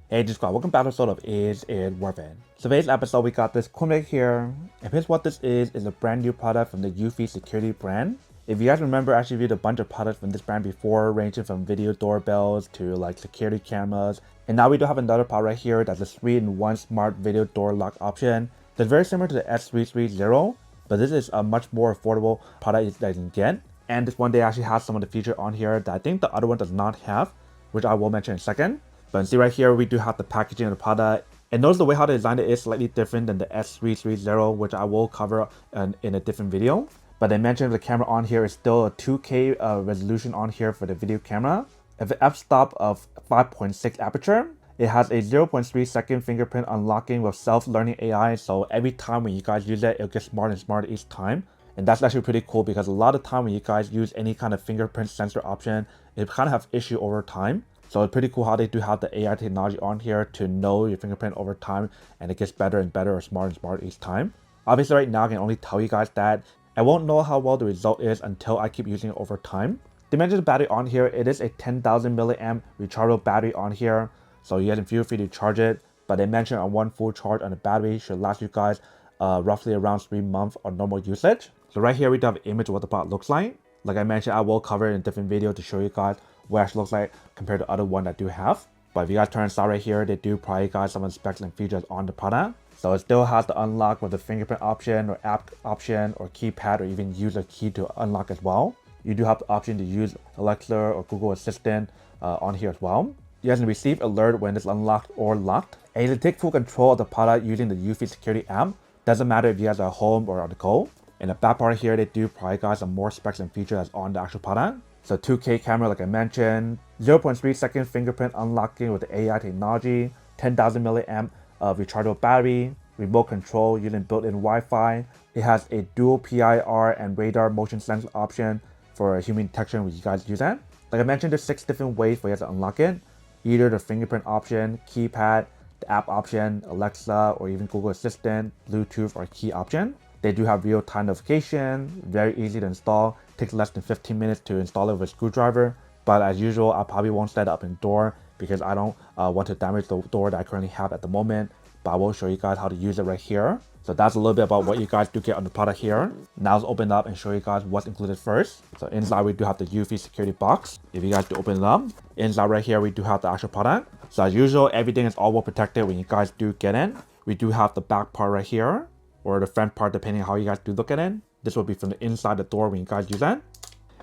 Hey G-Squad, welcome back to episode of Is It Worth It? So today's episode we got this cool here, and here's what this is a brand new product from the eufy security brand. If you guys remember, I actually reviewed a bunch of products from this brand before, ranging from video doorbells to like security cameras, and now we do have another product right here that's a 3-in-1 smart video door lock option that's very similar to the E330, but this is a much more affordable product that you can get, and this one day actually has some of the features on here that I think the other one does not have, which I will mention in a second. But see right here, we do have the packaging of the product. And notice the way how they designed it is slightly different than the E330, which I will cover in a different video. But they mentioned the camera on here is still a 2K resolution on here for the video camera. If an f-stop of 5.6 aperture, it has a 0.3 second fingerprint unlocking with self-learning AI. So every time when you guys use it, it'll get smarter and smarter each time. And that's actually pretty cool because a lot of time when you guys use any kind of fingerprint sensor option, it kind of have issue over time. So it's pretty cool how they do have the AI technology on here to know your fingerprint over time, and it gets better and better or smarter and smarter each time. Obviously right now I can only tell you guys that I won't know how well the result is until I keep using it over time. They mentioned the battery on here, it is a 10,000 milliamp rechargeable battery on here, so you guys can feel free to charge it, but they mentioned on one full charge on the battery should last you guys roughly around 3 months on normal usage. So right here we do have an image of what the product looks like. Like I mentioned, I will cover it in a different video to show you guys what it actually looks like compared to other one that do have. But if you guys turn inside right here, they do provide you guys some of the specs and features on the product. So it still has the unlock with the fingerprint option or app option or keypad or even user key to unlock as well. You do have the option to use Alexa or Google Assistant on here as well. You guys can receive alert when it's unlocked or locked. And you can take full control of the product using the eufy security app. Doesn't matter if you guys are home or on the go. In the back part here, they do provide guys some more specs and features that's on the actual product. So 2K camera like I mentioned, 0.3 second fingerprint unlocking with the AI technology, 10,000 milliamp of rechargeable battery, remote control using built-in Wi-Fi. It has a dual PIR and radar motion sensor option for human detection when you guys use that. Like I mentioned, there's 6 different ways for you guys to unlock it. Either the fingerprint option, keypad, the app option, Alexa, or even Google Assistant, Bluetooth, or key option. They do have real-time notification, very easy to install, takes less than 15 minutes to install it with a screwdriver. But as usual, I probably won't set it up in door because I don't want to damage the door that I currently have at the moment. But I will show you guys how to use it right here. So that's a little bit about what you guys do get on the product here. Now let's open it up and show you guys what's included first. So inside we do have the eufy security box. If you guys do open it up, inside right here we do have the actual product. So as usual, everything is all well protected when you guys do get in. We do have the back part right here, or the front part depending on how you guys do look at it. This will be from the inside the door when you guys use that.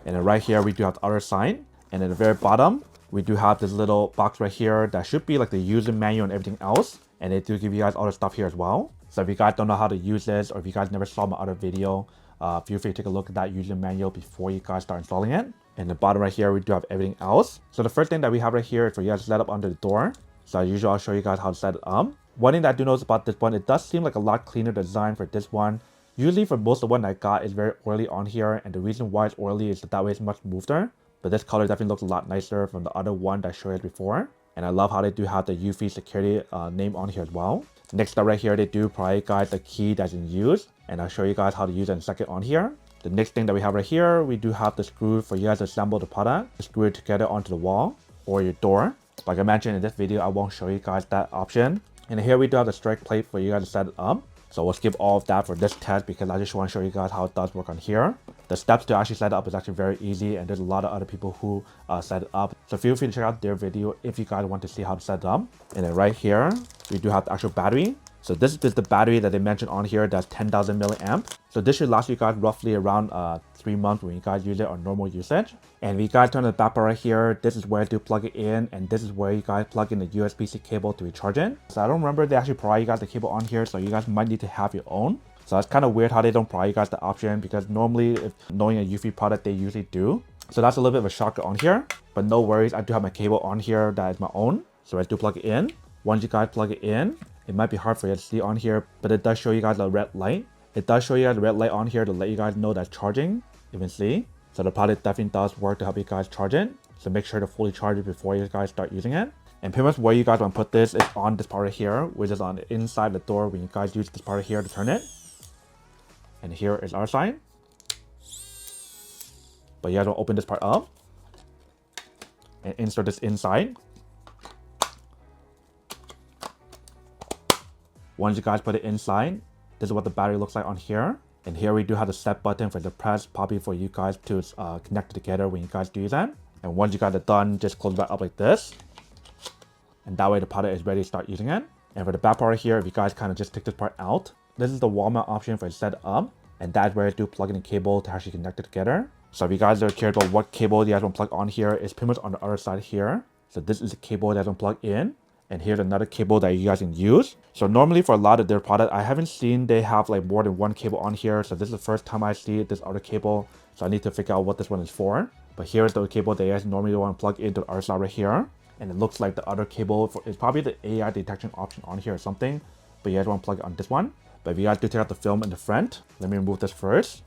And then right here we do have the other side. And at the very bottom, we do have this little box right here that should be like the user manual and everything else. And they do give you guys all the stuff here as well. So if you guys don't know how to use this, or if you guys never saw my other video, feel free to take a look at that user manual before you guys start installing it. And the bottom right here, we do have everything else. So the first thing that we have right here is for you guys to set up under the door. So as usual, I'll show you guys how to set it up. One thing that I do notice about this one, it does seem like a lot cleaner design for this one. Usually for most of the one I got is very oily on here, and the reason why it's oily is that way it's much smoother. But this color definitely looks a lot nicer from the other one that I showed you before. And I love how they do have the eufy security name on here as well. Next up right here, they do provide guys the key that's in use, and I'll show you guys how to use it in a second on here. The next thing that we have right here, we do have the screw for you guys to assemble the product, screw it together onto the wall or your door. Like I mentioned in this video, I won't show you guys that option. And here we do have the strike plate for you guys to set it up. So we'll skip all of that for this test because I just want to show you guys how it does work on here. The steps to actually set it up is actually very easy, and there's a lot of other people who set it up. So feel free to check out their video if you guys want to see how to set it up. And then right here, we do have the actual battery. So this is the battery that they mentioned on here that's 10,000 milliamp. So this should last you guys roughly around 3 months when you guys use it on normal usage. And if you guys turn the back part right here, this is where to plug it in, and this is where you guys plug in the USB-C cable to recharge it. So I don't remember they actually provide you guys the cable on here, so you guys might need to have your own. So it's kind of weird how they don't provide you guys the option, because normally if knowing a eufy product, they usually do. So that's a little bit of a shocker on here, but no worries, I do have my cable on here that is my own. So I do plug it in. Once you guys plug it in, it might be hard for you to see on here, but it does show you guys a red light. It does show you guys a red light on here to let you guys know that's charging. You can see. So the product definitely does work to help you guys charge it. So make sure to fully charge it before you guys start using it. And pretty much where you guys want to put this is on this part right here, which is on the inside the door when you guys use this part right here to turn it. And here is our side. But you guys will open this part up and insert this inside. Once you guys put it inside, this is what the battery looks like on here. And here we do have the set button for the press, probably for you guys to connect it together when you guys do that. And once you guys are done, just close it back up like this. And that way the product is ready to start using it. And for the back part here, if you guys kind of just take this part out, this is the wall mount option for setup. And that's where you do plug in a cable to actually connect it together. So if you guys are curious about what cable you guys want to plug on here, it's pretty much on the other side here. So this is the cable that you guys want to plug in. And here's another cable that you guys can use. So normally for a lot of their products, I haven't seen they have like more than one cable on here. So this is the first time I see this other cable. So I need to figure out what this one is for. But here's the cable that you guys normally want to plug into the other side right here. And it looks like the other cable is probably the AI detection option on here or something. But you guys want to plug it on this one. But if you guys do take out the film in the front, let me remove this first.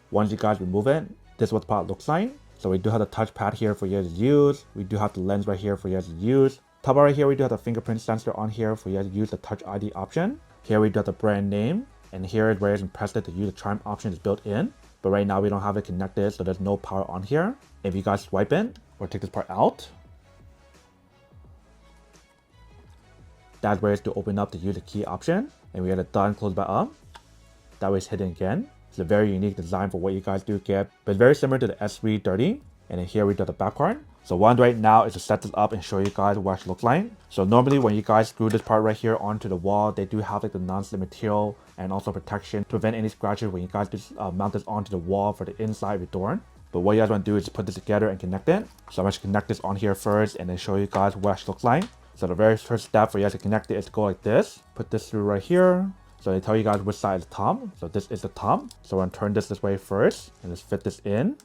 Once you guys remove it, this is what the product looks like. So we do have the touchpad here for you guys to use. We do have the lens right here for you guys to use. Top right here, we do have the fingerprint sensor on here for you guys to use the Touch ID option. Here we do have the brand name. And here is where you can press it to use the chime option is built in. But right now we don't have it connected, so there's no power on here. If you guys swipe it or take this part out, that's where it's to open up to use the key option. And we get it done, close back up. That way it's hidden again. It's a very unique design for what you guys do get, but it's very similar to the E330. And then here we do the back part. So what I'm doing right now is to set this up and show you guys what it looks like. So normally when you guys screw this part right here onto the wall, they do have like the non-slip material and also protection to prevent any scratches when you guys just mount this onto the wall for the inside of your door. But what you guys want to do is put this together and connect it. So I'm going to connect this on here first and then show you guys what it looks like. So the very first step for you guys to connect it is to go like this. Put this through right here. So they tell you guys which side is the top. So this is the top. So I'm going to turn this way first and just fit this in.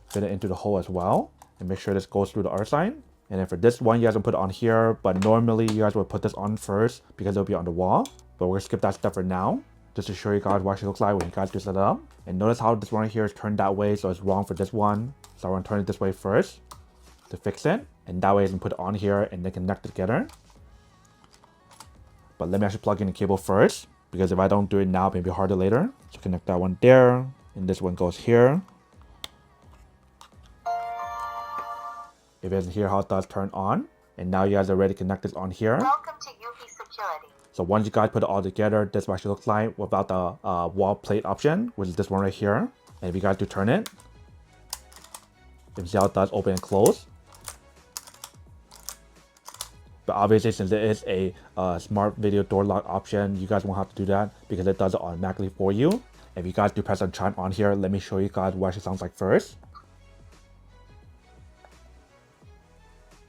Fit it into the hole as well. And make sure this goes through the other side. And then for this one, you guys will put it on here. But normally you guys will put this on first because it'll be on the wall. But we're going to skip that step for now, just to show you guys what it looks like when you guys do set it up. And notice how this one right here is turned that way. So it's wrong for this one. So I'm going to turn it this way first to fix it. And that way you can put it on here and then connect it together. But let me actually plug in the cable first, because if I don't do it now, it may be harder later. So connect that one there, and this one goes here. If you guys hear how it does turn on, and now you guys are ready to connect this on here. Welcome to eufy security. So once you guys put it all together, this is what it looks like without the wall plate option, which is this one right here. And if you guys do turn it, you can see how it does open and close. But obviously, since it is a smart video door lock option, you guys won't have to do that because it does it automatically for you. If you guys do press on chime on here, let me show you guys what it sounds like first.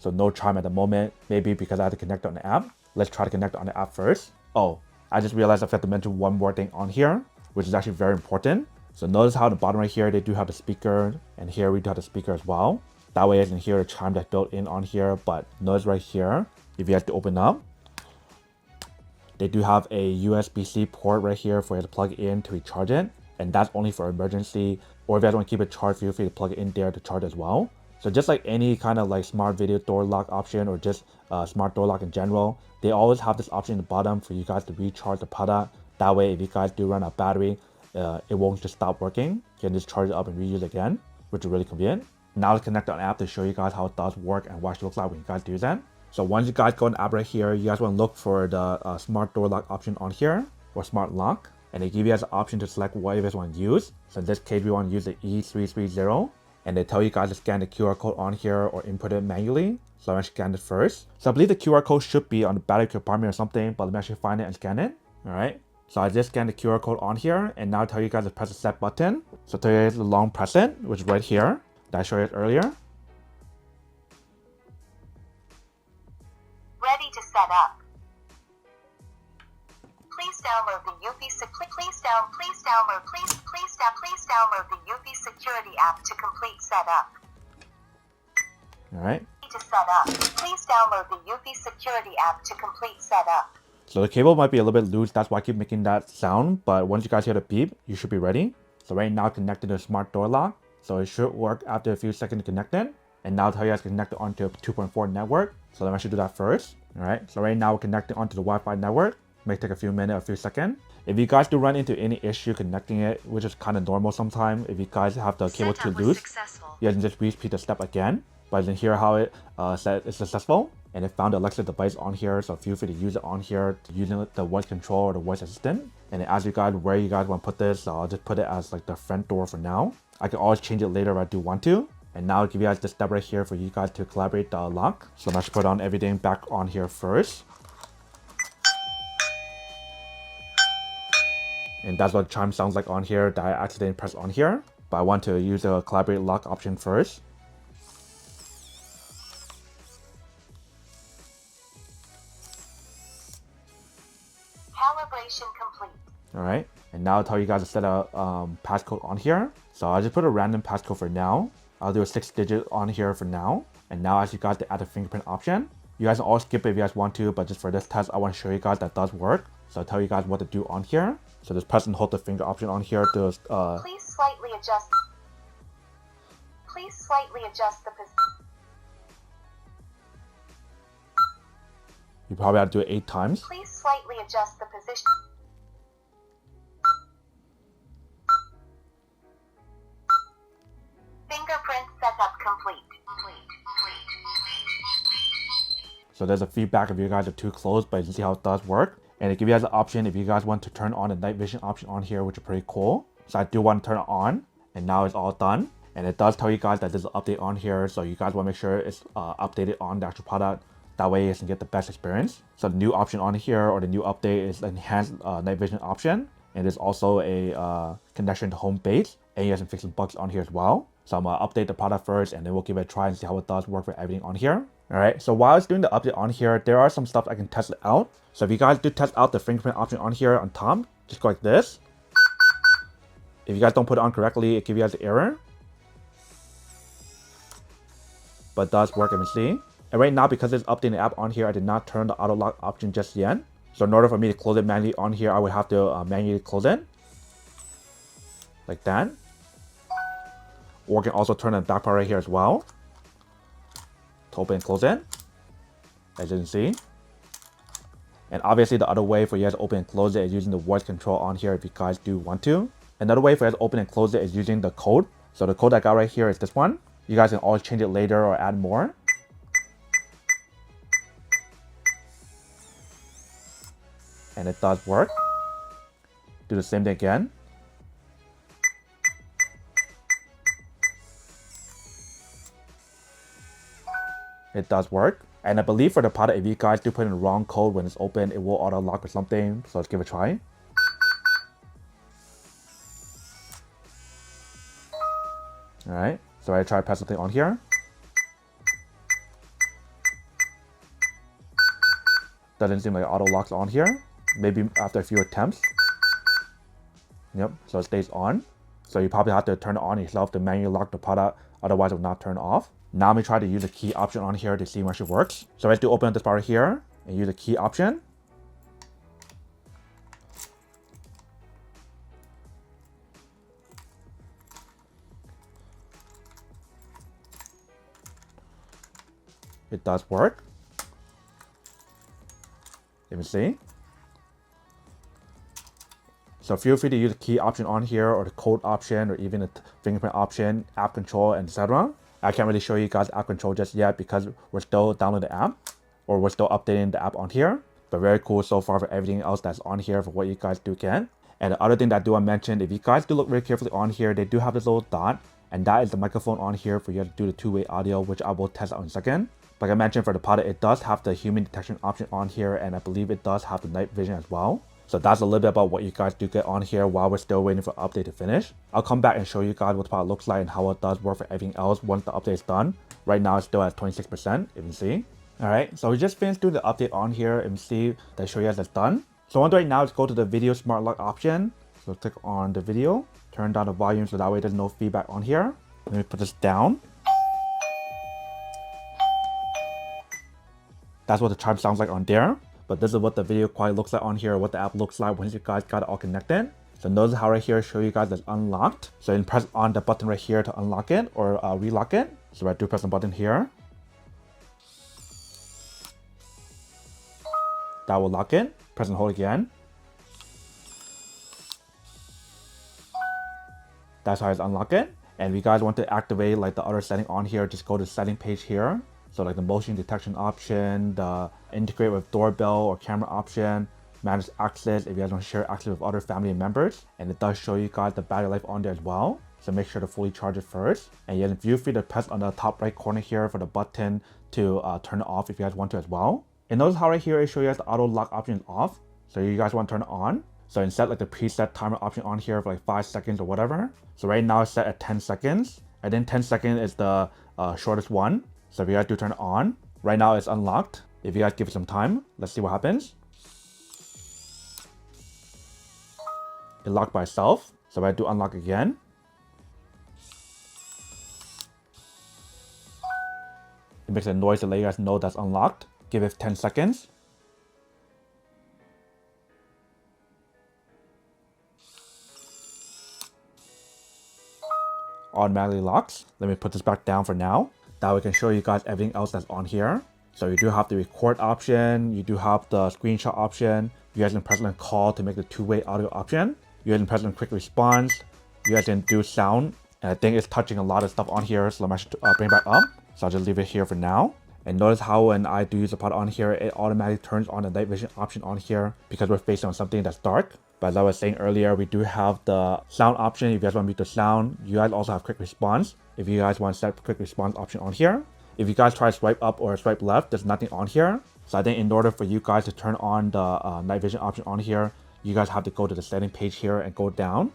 So no chime at the moment, maybe because I had to connect on the app. Let's try to connect on the app first. Oh, I just realized I forgot to mention one more thing on here, which is actually very important. So notice how at the bottom right here, they do have the speaker, and here we do have the speaker as well. That way you can hear the chime that's built in on here, but notice right here, if you have to open up, they do have a USB-C port right here for you to plug in to recharge it. And that's only for emergency, or if you guys want to keep it charged, feel free to plug it in there to charge as well. So just like any kind of like smart video door lock option or just smart door lock in general, they always have this option in the bottom for you guys to recharge the product. That way, if you guys do run out of battery, it won't just stop working. You can just charge it up and reuse it again, which is really convenient. Now let's connect on the app to show you guys how it does work and what it looks like when you guys do that. So once you guys go on the app right here, you guys want to look for the smart door lock option on here, or smart lock. And they give you guys the option to select what you guys want to use. So in this case, we want to use the E330. And they tell you guys to scan the QR code on here or input it manually. So I'm going to scan it first. So I believe the QR code should be on the battery compartment or something, but let me actually find it and scan it. All right. So I just scanned the QR code on here, and now I tell you guys to press the set button. So I tell you guys to long press it, which is right here that I showed you earlier. Ready to set up. Please download the eufy please download the eufy security app to complete setup. All right. To set up. Please download the eufy security app to complete setup. So the cable might be a little bit loose, that's why I keep making that sound, but once you guys hear the beep, you should be ready. So right now connected to the smart door lock, so it should work after a few seconds to connect it. And now I'll tell you guys to connect it onto a 2.4 network. So let me actually do that first. All right, so right now we're connecting onto the Wi-Fi network. It may take a few minutes, a few seconds. If you guys do run into any issue connecting it, which is kind of normal sometimes, if you guys have the cable too loose, you can just repeat the step again. but I didn't hear how it said it's successful. And it found the Alexa device on here, so feel free to use it on here to use the voice control or the voice assistant. And it asks you guys where you guys want to put this, so I'll just put it as like the front door for now. I can always change it later if I do want to. And now I'll give you guys this step right here for you guys to collaborate the lock. So I'm going to put on everything back on here first. And that's what the chime sounds like on here that I accidentally pressed on here. But I want to use the collaborate lock option first. Calibration complete. Alright, and now I'll tell you guys to set a passcode on here. So I'll just put a random passcode for now. I'll do a 6-digit on here for now. And now as you guys to add the fingerprint option. You guys can all skip it if you guys want to, but just for this test, I want to show you guys that does work. So I'll tell you guys what to do on here. So just press and hold the finger option on here to Please slightly adjust. Please slightly adjust the position. you probably have to do it 8 times. Please slightly adjust the position. Fingerprint setup complete. So there's a feedback if you guys are too close, but you can see how it does work. And it gives you guys an option if you guys want to turn on the night vision option on here, which is pretty cool. So I do want to turn it on, and now it's all done. And it does tell you guys that there's an update on here, so you guys want to make sure it's updated on the actual product. That way you can get the best experience. So the new option on here, or the new update, is enhanced night vision option. And there's also a connection to home base, and you guys can fix some bugs on here as well. So I'm gonna update the product first, and then we'll give it a try and see how it does work for everything on here. Alright, so while it's doing the update on here, there are some stuff I can test it out. So if you guys do test out the fingerprint option on here on top, just go like this. If you guys don't put it on correctly, it gives you guys an error. But it does work, as you see. And right now, because it's updating the app on here, I did not turn the auto lock option just yet. So in order for me to close it manually on here, I would have to manually close it. Like that. Or I can also turn the back part right here as well. To open and close it. As you can see. And obviously the other way for you guys to open and close it is using the voice control on here if you guys do want to. Another way for you guys to open and close it is using the code. So the code I got right here is this one. You guys can always change it later or add more. And it does work. Do the same thing again. It does work. And I believe for the product, if you guys do put in the wrong code when it's open, it will auto lock or something. So let's give it a try. Alright, so I try to press something on here. Doesn't seem like auto locks on here. Maybe after a few attempts. Yep, so it stays on. So you probably have to turn it on yourself to manually lock the product, otherwise it will not turn off. Now I'm going to try to use the key option on here to see how much it works. So I have to open up this part here and use the key option. It does work. Let me see. So feel free to use the key option on here, or the code option, or even the fingerprint option, app control, and etc. I can't really show you guys app control just yet because we're still downloading the app, or we're still updating the app on here. But very cool so far for everything else that's on here for what you guys do get. And the other thing that I do want to mention, if you guys do look very carefully on here, they do have this little dot, and that is the microphone on here for you to do the two-way audio, which I will test out in a second. Like I mentioned, for the product, it does have the human detection option on here, and I believe it does have the night vision as well. So that's a little bit about what you guys do get on here while we're still waiting for the update to finish. I'll come back and show you guys what the product looks like and how it does work for everything else once the update is done. Right now it's still at 26%, if you can see. Alright, so we just finished doing the update on here, and see that show you guys that's done. So what I'll do right now is go to the video smart lock option. So click on the video, turn down the volume so that way there's no feedback on here. Let me put this down. That's what the chime sounds like on there. But this is what the video quality looks like on here, what the app looks like once you guys got it all connected. So notice how right here show you guys it's unlocked. So you can press on the button right here to unlock it or relock it. So I do press the button here. That will lock it. Press and hold again. That's how it's unlock it. And if you guys want to activate like the other setting on here, just go to setting page here. So like the motion detection option, the integrate with doorbell or camera option, manage access if you guys want to share access with other family members. And it does show you guys the battery life on there as well. So make sure to fully charge it first. And you can feel free to press on the top right corner here for the button to turn it off if you guys want to as well. And notice how right here it shows you guys the auto lock option is off. So you guys want to turn it on. So instead like the preset timer option on here for like 5 seconds or whatever. So right now it's set at 10 seconds. And then 10 seconds is the shortest one. So if you guys do turn it on, right now it's unlocked. If you guys give it some time, let's see what happens. It locked by itself. So if I do unlock again, it makes a noise to let you guys know that's unlocked. Give it 10 seconds. Automatically locks. Let me put this back down for now. That way I can show you guys everything else that's on here. So you do have the record option, you do have the screenshot option, you guys can press on call to make the two-way audio option, you guys can press on quick response, you guys can do sound, and I think it's touching a lot of stuff on here, so I'm actually bring it back up. So I'll just leave it here for now. And notice how when I do use the product on here, it automatically turns on the night vision option on here because we're facing on something that's dark. But as I was saying earlier, we do have the sound option. If you guys want to mute the sound, you guys also have quick response. If you guys want to set quick response option on here. If you guys try to swipe up or swipe left, there's nothing on here. So I think in order for you guys to turn on the night vision option on here, you guys have to go to the setting page here and go down.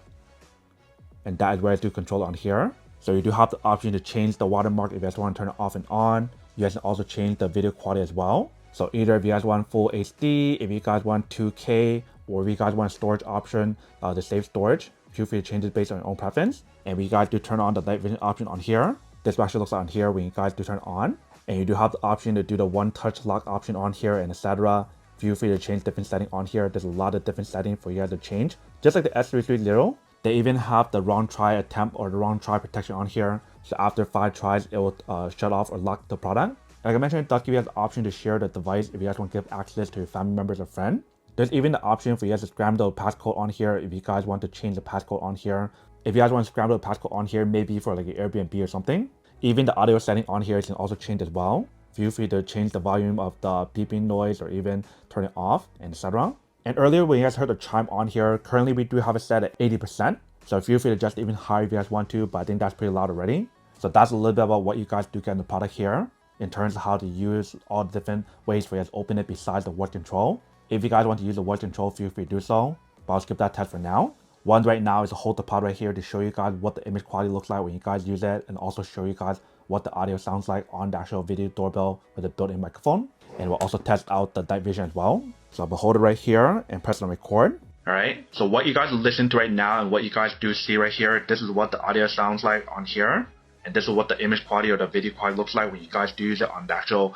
And that is where I do control on here. So you do have the option to change the watermark if you guys want to turn it off and on. You guys can also change the video quality as well. So either if you guys want full HD, if you guys want 2K, or if you guys want a storage option to save storage, feel free to change it based on your own preference. And if you guys do turn on the night vision option on here, this actually looks like on here when you guys do turn it on. And you do have the option to do the one touch lock option on here and etc. Feel free to change different settings on here. There's a lot of different settings for you guys to change. Just like the S330, they even have the wrong try attempt or the wrong try protection on here. So after 5 tries, it will shut off or lock the product. Like I mentioned, it does give you guys the option to share the device if you guys want to give access to your family members or friends. There's even the option for you guys to scramble the passcode on here if you guys want to change the passcode on here. If you guys want to scramble the passcode on here, maybe for like an Airbnb or something. Even the audio setting on here can also change as well. Feel free to change the volume of the beeping noise or even turn it off, etc. And earlier when you guys heard the chime on here, currently we do have it set at 80%. So feel free to adjust even higher if you guys want to, but I think that's pretty loud already. So that's a little bit about what you guys do get in the product here, in terms of how to use all the different ways for you guys to open it besides the voice control. If you guys want to use the voice control, feel free to do so, but I'll skip that test for now. One right now is to hold the pod right here to show you guys what the image quality looks like when you guys use it, and also show you guys what the audio sounds like on the actual video doorbell with a built-in microphone. And we'll also test out the night vision as well. So I'll hold it right here and press on record. Alright, so what you guys listen to right now and what you guys do see right here, this is what the audio sounds like on here. And this is what the image quality or the video quality looks like when you guys do use it on the actual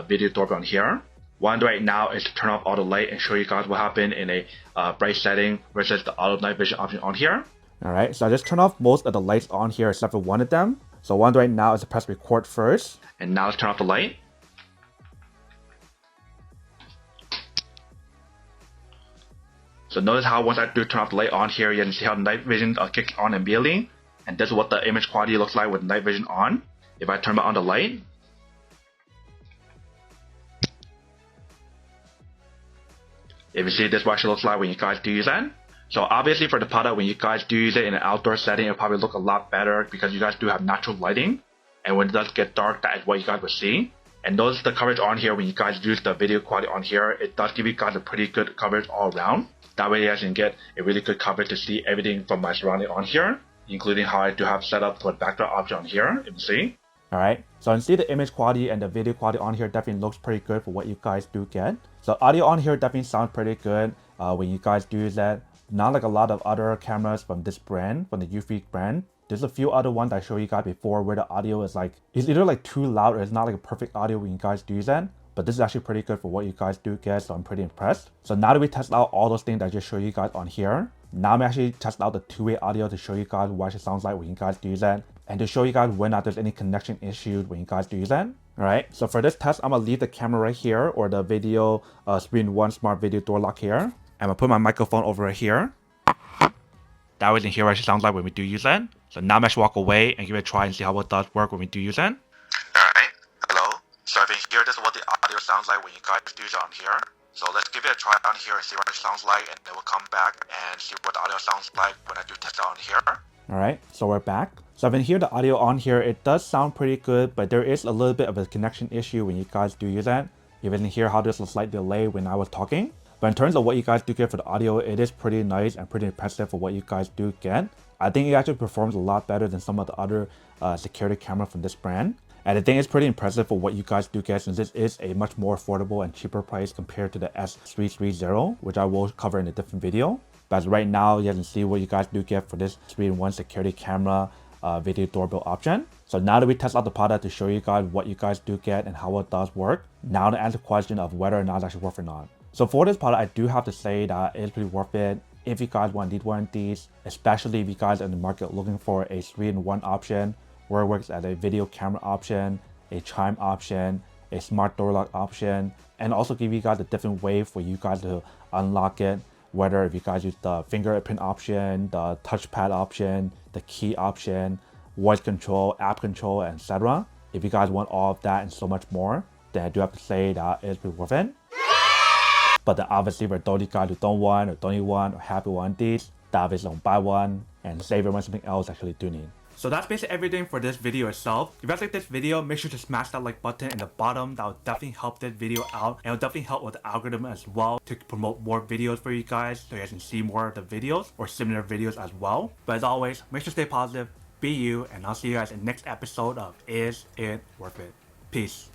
video doorbell on here. One right now is to turn off auto light and show you guys what happened in a bright setting versus the auto night vision option on here. Alright, so I just turn off most of the lights on here except for one of them. So one right now is to press record first. And now let's turn off the light. So notice how once I do turn off the light on here, you can see how the night vision kicks on immediately. And this is what the image quality looks like with night vision on. If I turn on the light, if you see, this is what it looks like when you guys do use it. So obviously for the product, when you guys do use it in an outdoor setting, it'll probably look a lot better because you guys do have natural lighting. And when it does get dark, that is what you guys will see. And notice the coverage on here when you guys use the video quality on here, it does give you guys a pretty good coverage all around. That way you guys can get a really good coverage to see everything from my surrounding on here, including how I do have set up for the background option on here, if you see. Alright, so you can see the image quality and the video quality on here definitely looks pretty good for what you guys do get. So audio on here definitely sounds pretty good when you guys do use that. Not like a lot of other cameras from this brand, from the eufy brand. There's a few other ones I showed you guys before where the audio is like, it's either like too loud or it's not like a perfect audio when you guys do use that. But this is actually pretty good for what you guys do get, so I'm pretty impressed. So now that we test out all those things that I just showed you guys on here, now I'm actually testing out the two-way audio to show you guys what it sounds like when you guys do use that, and to show you guys when there's any connection issues when you guys do use that. Alright, so for this test, I'm gonna leave the camera right here, or the video screen 1 smart video door lock here. I'm gonna put my microphone over here. That way you can hear what it sounds like when we do use it. So now let's walk away and give it a try and see how it does work when we do use it. Alright, hello. So if you hear this is what the audio sounds like when you guys do it on here. So let's give it a try on here and see what it sounds like, and then we'll come back and see what the audio sounds like when I do test it on here. Alright, so we're back. So if you hear the audio on here, it does sound pretty good, but there is a little bit of a connection issue when you guys do use that. You can hear how there's a slight delay when I was talking. But in terms of what you guys do get for the audio, it is pretty nice and pretty impressive for what you guys do get. I think it actually performs a lot better than some of the other security camera from this brand. And I think it's pretty impressive for what you guys do get, since this is a much more affordable and cheaper price compared to the S330, which I will cover in a different video. But as right now, you can see what you guys do get for this 3-in-1 security camera video doorbell option. So now that we test out the product to show you guys what you guys do get and how it does work, now to answer the question of whether or not it's actually worth it or not. So for this product, I do have to say that it's pretty worth it if you guys need one of these, especially if you guys are in the market looking for a 3-in-1 option where it works as a video camera option, a chime option, a smart door lock option, and also give you guys a different way for you guys to unlock it, whether if you guys use the fingerprint option, the touchpad option, the key option, voice control, app control, etc. If you guys want all of that and so much more, then I do have to say that it's pretty worth it. But then obviously for those guys who don't want or don't need one or have one of these, that obviously don't buy one and save your money something else actually do need. So that's basically everything for this video itself. If you guys like this video, make sure to smash that like button in the bottom. That will definitely help this video out, and it'll definitely help with the algorithm as well to promote more videos for you guys so you guys can see more of the videos or similar videos as well. But as always, make sure to stay positive, be you, and I'll see you guys in the next episode of Is It Worth It? Peace.